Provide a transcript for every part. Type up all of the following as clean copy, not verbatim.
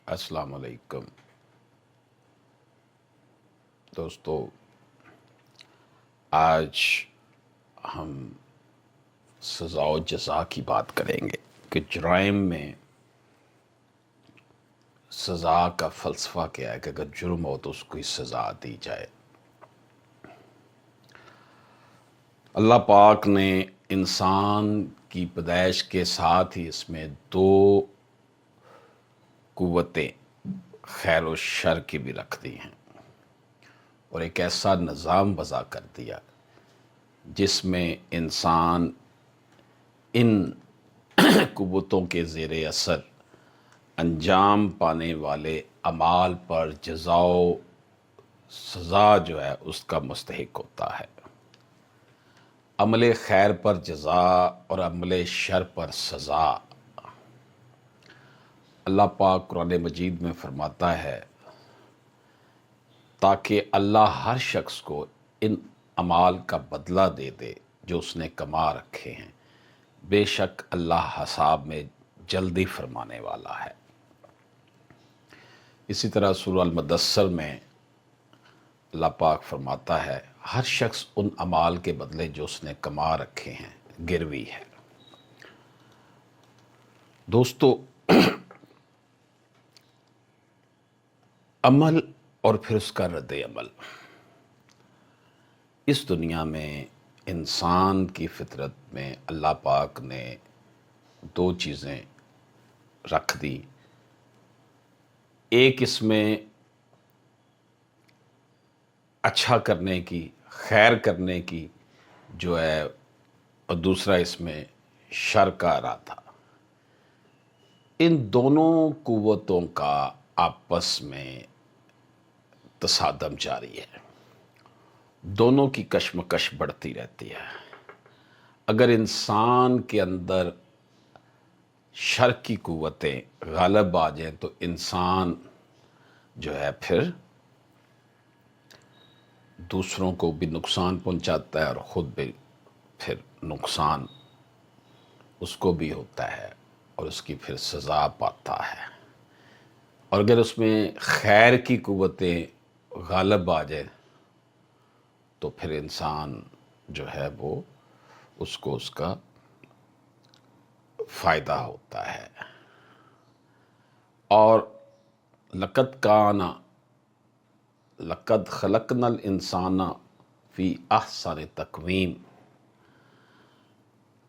السلام علیکم دوستو، آج ہم سزا و جزا کی بات کریں گے کہ جرائم میں سزا کا فلسفہ کیا ہے کہ اگر جرم ہو تو اس کو سزا دی جائے۔ اللہ پاک نے انسان کی پیدائش کے ساتھ ہی اس میں دو قوتیں خیر و شر کی بھی رکھ دی ہیں اور ایک ایسا نظام وضع کر دیا جس میں انسان ان قوتوں کے زیر اثر انجام پانے والے اعمال پر جزا و سزا جو ہے اس کا مستحق ہوتا ہے۔ عمل خیر پر جزا اور عمل شر پر سزا۔ اللہ پاک قرآن مجید میں فرماتا ہے تاکہ اللہ ہر شخص کو ان اعمال کا بدلہ دے دے جو اس نے کما رکھے ہیں، بے شک اللہ حساب میں جلدی فرمانے والا ہے۔ اسی طرح سورہ المدثر میں اللہ پاک فرماتا ہے ہر شخص ان اعمال کے بدلے جو اس نے کما رکھے ہیں گروی ہے۔ دوستو، عمل اور پھر اس کا رد عمل۔ اس دنیا میں انسان کی فطرت میں اللہ پاک نے دو چیزیں رکھ دی۔ ایک اس میں اچھا کرنے کی، خیر کرنے کی جو ہے، اور دوسرا اس میں شر کا ارادہ۔ ان دونوں قوتوں کا آپس میں تصادم جاری ہے، دونوں کی کشمکش بڑھتی رہتی ہے۔ اگر انسان کے اندر شر کی قوتیں غالب آ جائیں تو انسان جو ہے پھر دوسروں کو بھی نقصان پہنچاتا ہے اور خود بھی پھر نقصان اس کو بھی ہوتا ہے اور اس کی پھر سزا پاتا ہے۔ اور اگر اس میں خیر کی قوتیں غالب آ جائیں تو پھر انسان جو ہے وہ اس کو اس کا فائدہ ہوتا ہے۔ اور لقد خلقنا الانسان فی احسن تقویم۔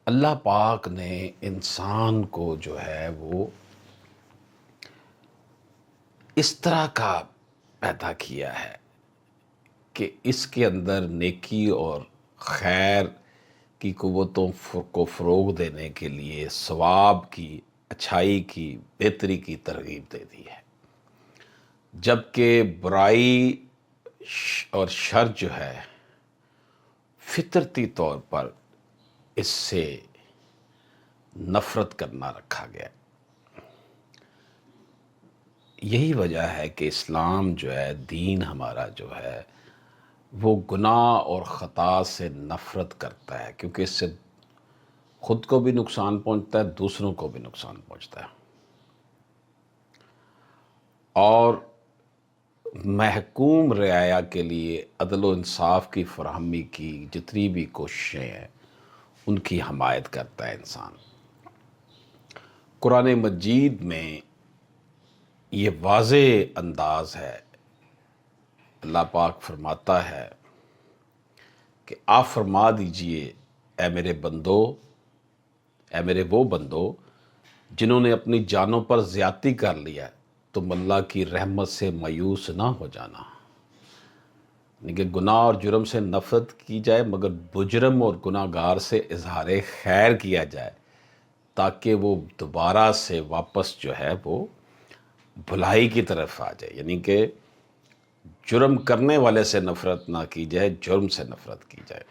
اللہ پاک نے انسان کو جو ہے وہ اس طرح کا پیدا کیا ہے کہ اس کے اندر نیکی اور خیر کی قوتوں کو فروغ دینے کے لیے ثواب کی، اچھائی کی، بہتری کی ترغیب دے دی ہے، جبکہ برائی اور شر جو ہے فطرتی طور پر اس سے نفرت کرنا رکھا گیا۔ یہی وجہ ہے کہ اسلام جو ہے، دین ہمارا جو ہے وہ گناہ اور خطا سے نفرت کرتا ہے، کیونکہ اس سے خود کو بھی نقصان پہنچتا ہے، دوسروں کو بھی نقصان پہنچتا ہے۔ اور محکوم رعایا کے لیے عدل و انصاف کی فراہمی کی جتنی بھی کوششیں ہیں ان کی حمایت کرتا ہے انسان۔ قرآن مجید میں یہ واضح انداز ہے، اللہ پاک فرماتا ہے کہ آپ فرما دیجئے اے میرے بندو، اے میرے وہ بندو جنہوں نے اپنی جانوں پر زیادتی کر لیا، تم اللہ کی رحمت سے مایوس نہ ہو جانا۔ یعنی کہ گناہ اور جرم سے نفرت کی جائے مگر مجرم اور گناہ گار سے اظہار خیر کیا جائے تاکہ وہ دوبارہ سے واپس جو ہے وہ بھلائی کی طرف آ جائے۔ یعنی کہ جرم کرنے والے سے نفرت نہ کی جائے، جرم سے نفرت کی جائے۔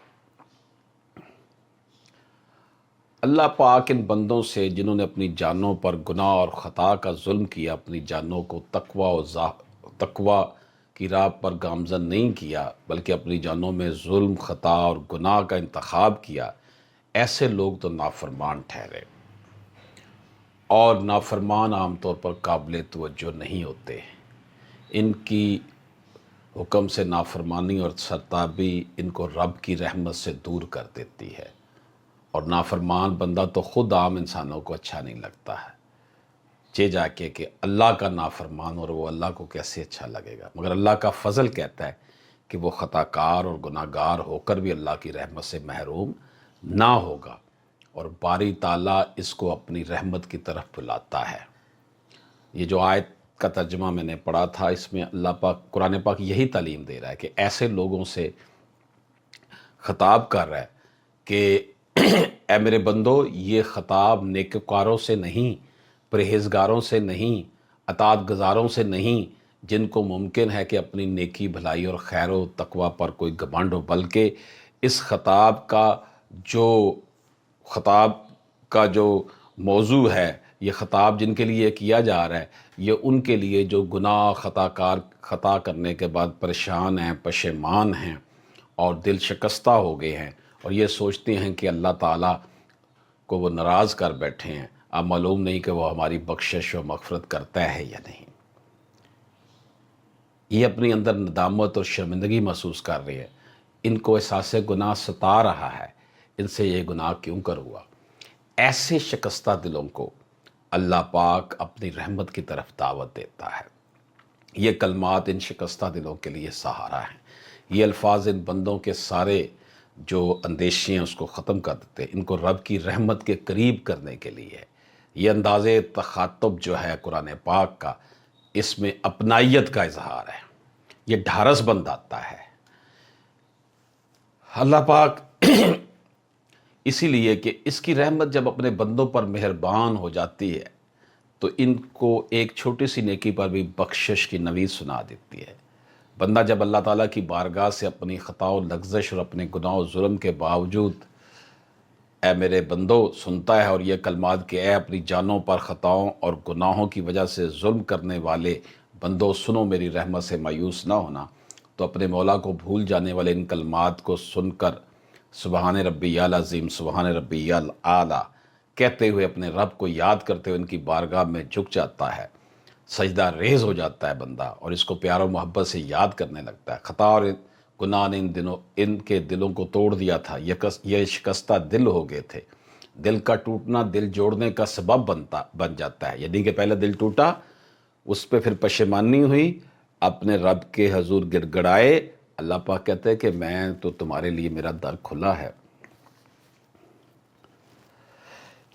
اللہ پاک ان بندوں سے جنہوں نے اپنی جانوں پر گناہ اور خطا کا ظلم کیا، اپنی جانوں کو تقوی کی راہ پر گامزن نہیں کیا بلکہ اپنی جانوں میں ظلم، خطا اور گناہ کا انتخاب کیا، ایسے لوگ تو نافرمان ٹھہرے۔ اور نافرمان عام طور پر قابل توجہ نہیں ہوتے، ان کی حکم سے نافرمانی اور سرتابی ان کو رب کی رحمت سے دور کر دیتی ہے، اور نافرمان بندہ تو خود عام انسانوں کو اچھا نہیں لگتا ہے، چہ جا کے کہ اللہ کا نافرمان اور وہ اللہ کو کیسے اچھا لگے گا۔ مگر اللہ کا فضل کہتا ہے کہ وہ خطا کار اور گناہ گار ہو کر بھی اللہ کی رحمت سے محروم نہ ہوگا، اور باری تعالیٰ اس کو اپنی رحمت کی طرف بلاتا ہے۔ یہ جو آیت کا ترجمہ میں نے پڑھا تھا، اس میں اللہ پاک، قرآن پاک یہی تعلیم دے رہا ہے کہ ایسے لوگوں سے خطاب کر رہا ہے کہ اے میرے بندو، یہ خطاب نیکوکاروں سے نہیں، پرہیزگاروں سے نہیں، اطاعت گزاروں سے نہیں، جن کو ممکن ہے کہ اپنی نیکی بھلائی اور خیر و تقوی پر کوئی گھمنڈ ہو، بلکہ اس خطاب کا جو موضوع ہے، یہ خطاب جن کے لیے کیا جا رہا ہے، یہ ان کے لیے جو گناہ خطا کرنے کے بعد پریشان ہیں، پشیمان ہیں اور دل شکستہ ہو گئے ہیں، اور یہ سوچتے ہیں کہ اللہ تعالیٰ کو وہ ناراض کر بیٹھے ہیں، اب معلوم نہیں کہ وہ ہماری بخشش و مغفرت کرتا ہے یا نہیں۔ یہ اپنی اندر ندامت اور شرمندگی محسوس کر رہے ہیں، ان کو احساس گناہ ستا رہا ہے، ان سے یہ گناہ کیوں کر ہوا۔ ایسے شکستہ دلوں کو اللہ پاک اپنی رحمت کی طرف دعوت دیتا ہے۔ یہ کلمات ان شکستہ دلوں کے لیے سہارا ہیں، یہ الفاظ ان بندوں کے سارے جو اندیشے ہیں اس کو ختم کر دیتے ہیں، ان کو رب کی رحمت کے قریب کرنے کے لیے۔ یہ انداز تخاطب جو ہے قرآن پاک کا، اس میں اپنائیت کا اظہار ہے، یہ ڈھارس بنداتا ہے۔ اللہ پاک اسی لیے کہ اس کی رحمت جب اپنے بندوں پر مہربان ہو جاتی ہے تو ان کو ایک چھوٹی سی نیکی پر بھی بخشش کی نوید سنا دیتی ہے۔ بندہ جب اللہ تعالیٰ کی بارگاہ سے اپنی خطا و لغزش اور اپنے گناہ و ظلم کے باوجود اے میرے بندو سنتا ہے، اور یہ کلمات کہ اے اپنی جانوں پر خطاؤں اور گناہوں کی وجہ سے ظلم کرنے والے بندو سنو میری رحمت سے مایوس نہ ہونا، تو اپنے مولا کو بھول جانے والے ان کلمات کو سن کر سبحان ربی العظیم، سبحان ربی الاعلیٰ کہتے ہوئے اپنے رب کو یاد کرتے ہوئے ان کی بارگاہ میں جھک جاتا ہے، سجدہ ریز ہو جاتا ہے بندہ، اور اس کو پیار و محبت سے یاد کرنے لگتا ہے۔ خطا اور گناہ نے ان کے دلوں کو توڑ دیا تھا، یہ شکستہ دل ہو گئے تھے۔ دل کا ٹوٹنا دل جوڑنے کا سبب بن جاتا ہے، یعنی کہ پہلے دل ٹوٹا، اس پہ پھر پشیمانی ہوئی، اپنے رب کے حضور گڑ گڑائے۔ اللہ پاک کہتے ہیں کہ میں تو تمہارے لیے میرا در کھلا ہے،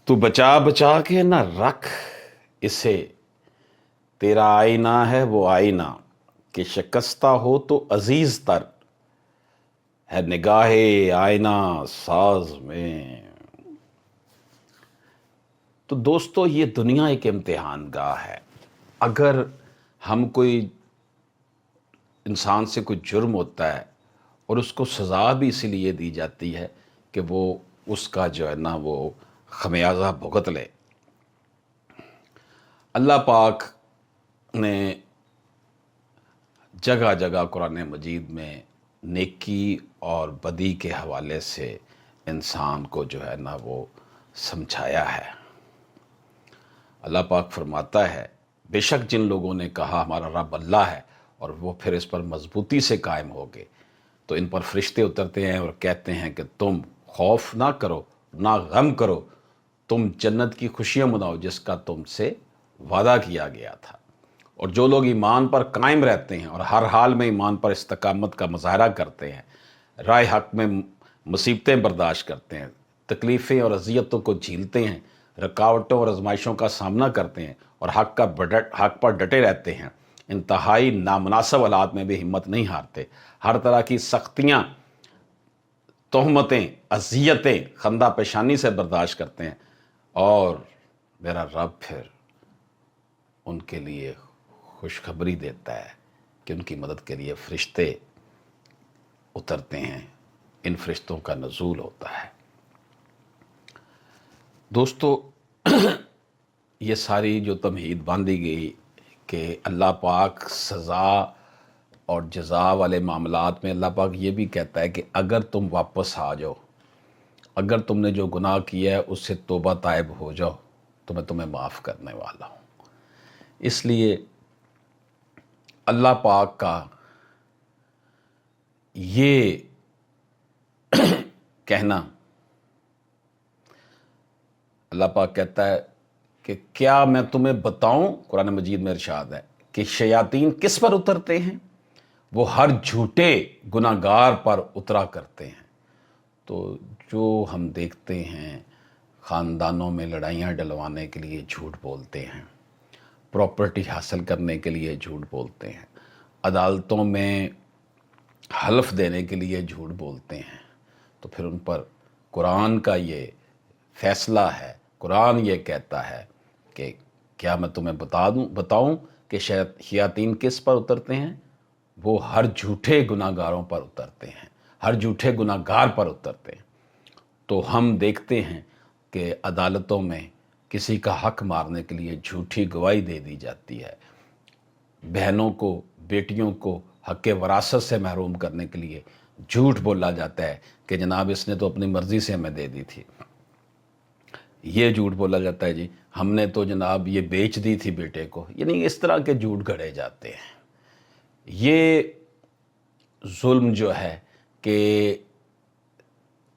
تو بچا بچا کے نہ رکھ اسے، تیرا آئینہ ہے وہ آئینہ کہ شکستہ ہو تو عزیز تر ہے نگاہ آئینہ ساز میں۔ تو دوستو، یہ دنیا ایک امتحان گاہ ہے۔ اگر ہم کوئی انسان سے کوئی جرم ہوتا ہے اور اس کو سزا بھی اسی لیے دی جاتی ہے کہ وہ اس کا جو ہے نا وہ خمیازہ بھگت لے۔ اللہ پاک نے جگہ جگہ قرآن مجید میں نیکی اور بدی کے حوالے سے انسان کو جو ہے نا وہ سمجھایا ہے۔ اللہ پاک فرماتا ہے بے شک جن لوگوں نے کہا ہمارا رب اللہ ہے اور وہ پھر اس پر مضبوطی سے قائم ہو گئے، تو ان پر فرشتے اترتے ہیں اور کہتے ہیں کہ تم خوف نہ کرو، نہ غم کرو، تم جنت کی خوشیاں مناؤ جس کا تم سے وعدہ کیا گیا تھا۔ اور جو لوگ ایمان پر قائم رہتے ہیں اور ہر حال میں ایمان پر استقامت کا مظاہرہ کرتے ہیں، راہ حق میں مصیبتیں برداشت کرتے ہیں، تکلیفیں اور اذیتوں کو جھیلتے ہیں، رکاوٹوں اور آزمائشوں کا سامنا کرتے ہیں، اور حق پر ڈٹے رہتے ہیں، انتہائی نامناسب حالات میں بھی ہمت نہیں ہارتے، ہر طرح کی سختیاں، تہمتیں، اذیتیں خندہ پیشانی سے برداشت کرتے ہیں، اور میرا رب پھر ان کے لیے خوشخبری دیتا ہے کہ ان کی مدد کے لیے فرشتے اترتے ہیں، ان فرشتوں کا نزول ہوتا ہے۔ دوستو، یہ ساری جو تمہید باندھی گئی کہ اللہ پاک سزا اور جزا والے معاملات میں اللہ پاک یہ بھی کہتا ہے کہ اگر تم واپس آ جاؤ، اگر تم نے جو گناہ کیا ہے اس سے توبہ طائب ہو جاؤ، تو میں تمہیں معاف کرنے والا ہوں۔ اس لیے اللہ پاک کا یہ کہنا، اللہ پاک کہتا ہے کہ کیا میں تمہیں بتاؤں، قرآن مجید میں ارشاد ہے کہ شیاطین کس پر اترتے ہیں؟ وہ ہر جھوٹے گناہ گار پر اترا کرتے ہیں۔ تو جو ہم دیکھتے ہیں خاندانوں میں لڑائیاں ڈلوانے کے لیے جھوٹ بولتے ہیں، پراپرٹی حاصل کرنے کے لیے جھوٹ بولتے ہیں، عدالتوں میں حلف دینے کے لیے جھوٹ بولتے ہیں، تو پھر ان پر قرآن کا یہ فیصلہ ہے، قرآن یہ کہتا ہے کہ کیا میں تمہیں بتاؤں کہ شیاطین کس پر اترتے ہیں؟ وہ ہر جھوٹے گناہ گاروں پر اترتے ہیں، ہر جھوٹے گناہ گار پر اترتے ہیں۔ تو ہم دیکھتے ہیں کہ عدالتوں میں کسی کا حق مارنے کے لیے جھوٹی گواہی دے دی جاتی ہے، بہنوں کو، بیٹیوں کو حق وراثت سے محروم کرنے کے لیے جھوٹ بولا جاتا ہے کہ جناب اس نے تو اپنی مرضی سے ہمیں دے دی تھی۔ یہ جھوٹ بولا جاتا ہے جی ہم نے تو جناب یہ بیچ دی تھی بیٹے کو، یعنی اس طرح کے جھوٹ گھڑے جاتے ہیں۔ یہ ظلم جو ہے کہ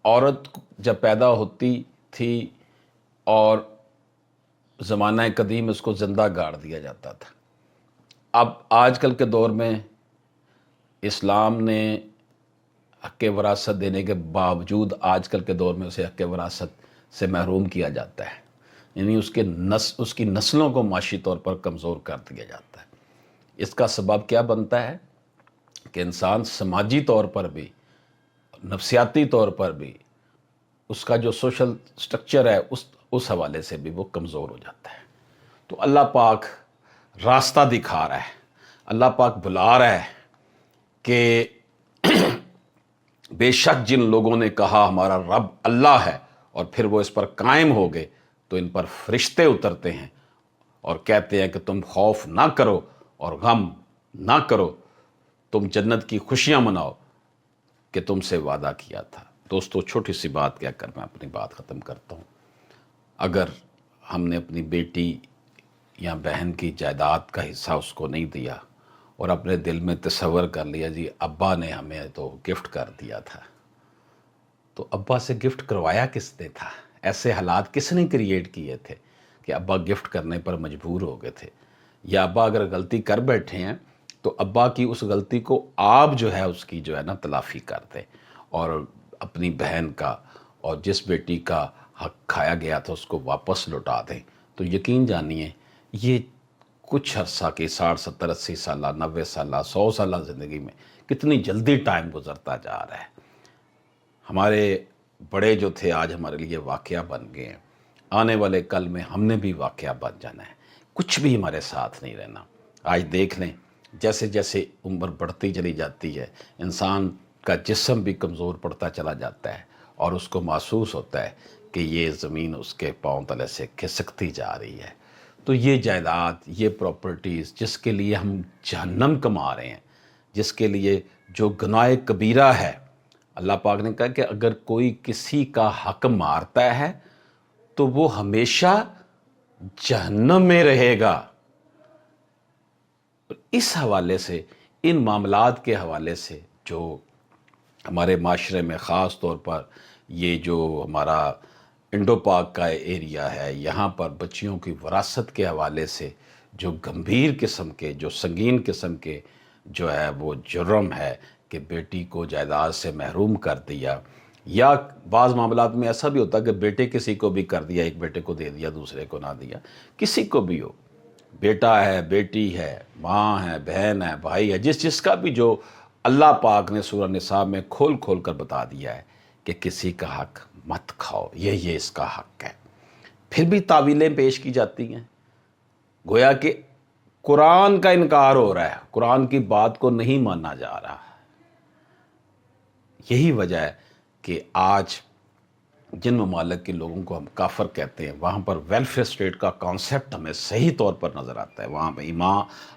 عورت جب پیدا ہوتی تھی اور زمانہ قدیم اس کو زندہ گاڑ دیا جاتا تھا، اب آج کل کے دور میں اسلام نے حق وراثت دینے کے باوجود آج کل کے دور میں اسے حق وراثت سے محروم کیا جاتا ہے، یعنی اس کی نسلوں کو معاشی طور پر کمزور کر دیا جاتا ہے۔ اس کا سبب کیا بنتا ہے کہ انسان سماجی طور پر بھی، نفسیاتی طور پر بھی، اس کا جو سوشل سٹرکچر ہے اس حوالے سے بھی وہ کمزور ہو جاتا ہے۔ تو اللہ پاک راستہ دکھا رہا ہے، اللہ پاک بلا رہا ہے کہ بے شک جن لوگوں نے کہا ہمارا رب اللہ ہے اور پھر وہ اس پر قائم ہو گئے تو ان پر فرشتے اترتے ہیں اور کہتے ہیں کہ تم خوف نہ کرو اور غم نہ کرو، تم جنت کی خوشیاں مناؤ کہ تم سے وعدہ کیا تھا۔ دوستو چھوٹی سی بات کہہ کر میں اپنی بات ختم کرتا ہوں۔ اگر ہم نے اپنی بیٹی یا بہن کی جائیداد کا حصہ اس کو نہیں دیا اور اپنے دل میں تصور کر لیا جی ابا نے ہمیں تو گفٹ کر دیا تھا، تو ابا سے گفٹ کروایا کس نے تھا؟ ایسے حالات کس نے کریٹ کیے تھے کہ ابا گفٹ کرنے پر مجبور ہو گئے تھے؟ یا ابا اگر غلطی کر بیٹھے ہیں تو ابا کی اس غلطی کو آپ جو ہے اس کی جو ہے نا تلافی کر دیں اور اپنی بہن کا اور جس بیٹی کا حق کھایا گیا تھا اس کو واپس لوٹا دیں۔ تو یقین جانیے یہ کچھ عرصہ کی 60 70 80 سالہ 90 سالہ 100 سالہ زندگی میں کتنی جلدی ٹائم گزرتا جا رہا ہے۔ ہمارے بڑے جو تھے آج ہمارے لیے واقعہ بن گئے ہیں، آنے والے کل میں ہم نے بھی واقعہ بن جانا ہے، کچھ بھی ہمارے ساتھ نہیں رہنا۔ آج دیکھ لیں جیسے جیسے عمر بڑھتی چلی جاتی ہے انسان کا جسم بھی کمزور پڑتا چلا جاتا ہے اور اس کو محسوس ہوتا ہے کہ یہ زمین اس کے پاؤں تلے سے کھسکتی جا رہی ہے۔ تو یہ جائیداد، یہ پراپرٹیز جس کے لیے ہم جہنم کما رہے ہیں، جس کے لیے جو گناہ کبیرہ ہے، اللہ پاک نے کہا کہ اگر کوئی کسی کا حق مارتا ہے تو وہ ہمیشہ جہنم میں رہے گا۔ اس حوالے سے، ان معاملات کے حوالے سے جو ہمارے معاشرے میں خاص طور پر یہ جو ہمارا انڈو پاک کا ایریا ہے، یہاں پر بچیوں کی وراثت کے حوالے سے جو گمبھیر قسم کے، جو سنگین قسم کے جو ہے وہ جرم ہے کہ بیٹی کو جائیداد سے محروم کر دیا، یا بعض معاملات میں ایسا بھی ہوتا ہے کہ بیٹے کسی کو بھی کر دیا، ایک بیٹے کو دے دیا دوسرے کو نہ دیا، کسی کو بھی ہو، بیٹا ہے، بیٹی ہے، ماں ہے، بہن ہے، بھائی ہے، جس کا بھی جو اللہ پاک نے سورہ نساء میں کھول کھول کر بتا دیا ہے کہ کسی کا حق مت کھاؤ، یہ اس کا حق ہے۔ پھر بھی تعویلیں پیش کی جاتی ہیں، گویا کہ قرآن کا انکار ہو رہا ہے، قرآن کی بات کو نہیں مانا جا رہا۔ یہی وجہ ہے کہ آج جن ممالک کے لوگوں کو ہم کافر کہتے ہیں وہاں پر ویلفیئر اسٹیٹ کا کانسیپٹ ہمیں صحیح طور پر نظر آتا ہے، وہاں پہ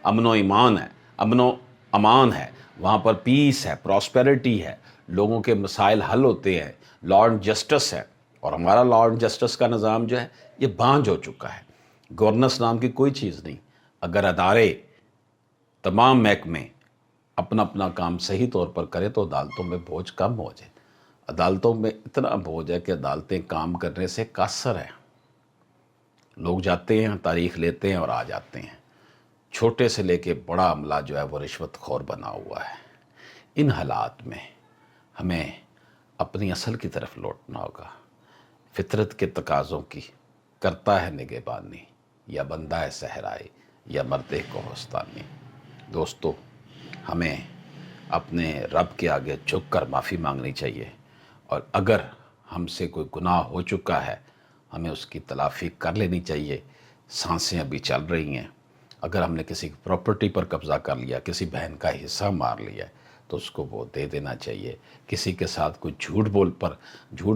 امن و ایمان ہے، امن و امان ہے، وہاں پر پیس ہے، پراسپیرٹی ہے، لوگوں کے مسائل حل ہوتے ہیں، لا اینڈ جسٹس ہے۔ اور ہمارا لا اینڈ جسٹس کا نظام جو ہے یہ بانجھ ہو چکا ہے۔ گورننس نام کی کوئی چیز نہیں. اگر ادارے، تمام محکمے اپنا اپنا کام صحیح طور پر کرے تو عدالتوں میں بوجھ کم ہو جائے. عدالتوں میں اتنا بوجھ ہے کہ عدالتیں کام کرنے سے قاصر ہیں. لوگ جاتے ہیں، تاریخ لیتے ہیں اور آ جاتے ہیں. چھوٹے سے لے کے بڑا عملہ جو ہے وہ رشوت خور بنا ہوا ہے. ان حالات میں ہمیں اپنی اصل کی طرف لوٹنا ہوگا. فطرت کے تقاضوں کی کرتا ہے نگہبانی، یا بندہ ہے صحرائی، یا مردے کوہستانی. دوستو، ہمیں اپنے رب کے آگے جھک کر معافی مانگنی چاہیے، اور اگر ہم سے کوئی گناہ ہو چکا ہے ہمیں اس کی تلافی کر لینی چاہیے. سانسیں ابھی چل رہی ہیں. اگر ہم نے کسی پراپرٹی پر قبضہ کر لیا، کسی بہن کا حصہ مار لیا تو اس کو وہ دے دینا چاہیے. کسی کے ساتھ کوئی جھوٹ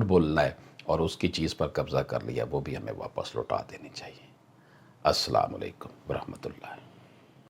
بولنا ہے اور اس کی چیز پر قبضہ کر لیا، وہ بھی ہمیں واپس لوٹا دینی چاہیے. السلام علیکم ورحمۃ اللہ.